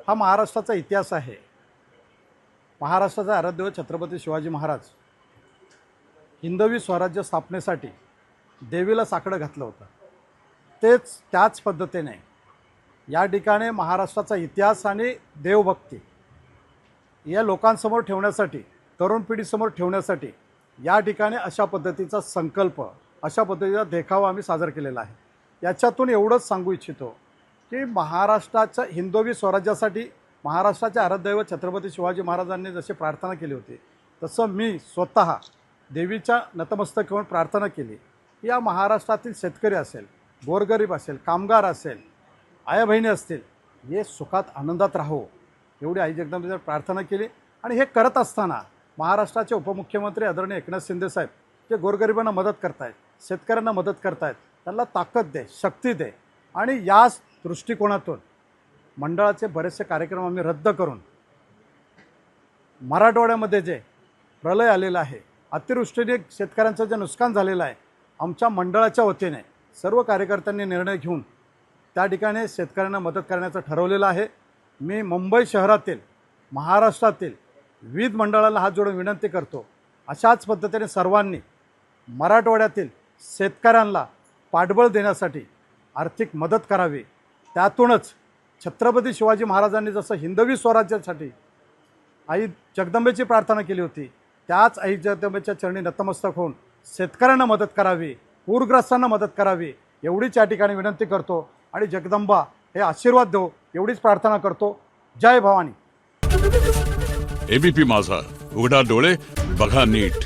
हा महाराष्ट्राचा इतिहास आहे। महाराष्ट्राचा आराध्य छत्रपती शिवाजी महाराज हिंदवी स्वराज्य स्थापनेसाठी देवीला साकडं घातलं होतं। त्याच पद्धतीने या ठिकाणी महाराष्ट्राचा इतिहास आणि देवभक्ती या लोकांसमोर ठेवण्यासाठी, तरुण पिढीसमोर ठेवण्यासाठी या ठिकाणी अशा पद्धतीचा संकल्प, अशा पद्धतीचा देखावा आम्ही सादर केलेला आहे। याच्यातून एवढंच सांगू इच्छितो की महाराष्ट्राच्या हिंदवी स्वराज्यासाठी महाराष्ट्राचे आराध्यदैवत छत्रपती शिवाजी महाराजांनी जशी प्रार्थना केली होती, तसं मी स्वतः देवीच्या नतमस्तक होऊन प्रार्थना केली की या महाराष्ट्रातील शेतकरी असेल, गोरगरीब असेल, कामगार असेल, आया बहिणी असतील, हे सुखात आनंदात राहो एवढी आई जगदंबेवर प्रार्थना केली। आणि हे करत असताना महाराष्ट्राचे उपमुख्यमंत्री आदरणीय एकनाथ शिंदे साहेब जे गोरगरिबांना मदत करतायत, शेतकऱ्यांना मदत करतायत, त्यांना ताकद दे, शक्ती दे। आणि याच दृष्टिकोनातून मंडळाचे बरेचसे कार्यक्रम आम्ही रद्द करून मराठवाड्यामध्ये जे प्रलय आलेला आहे, अतिवृष्टीने शेतकऱ्यांचं जे नुकसान झालेलं आहे, आमच्या मंडळाच्या वतीने सर्व कार्यकर्त्यांनी निर्णय घेऊन त्या ठिकाणी शेतकऱ्यांना मदत करण्याचं ठरवलेलं आहे। मी मुंबई शहरातील, महाराष्ट्रातील विविध मंडळाला हात जोडून विनंती करतो, अशाच पद्धतीने सर्वांनी मराठवाड्यातील शेतकऱ्यांना पाठबळ देण्यासाठी आर्थिक मदत करावी। त्यातूनच छत्रपती शिवाजी महाराजांनी जसं हिंदवी स्वराज्यासाठी आई जगदंबेची प्रार्थना केली होती, त्याच आई जगदंबेच्या चरणी नतमस्तक होऊन शेतकऱ्यांना मदत करावी, पूरग्रस्तांना मदत करावी एवढीच या ठिकाणी विनंती करतो। आणि जगदंबा हे आशीर्वाद देव एवढीच प्रार्थना करतो। जय भवानी। एबीपी माझा, उघडा डोळे बघा नीट।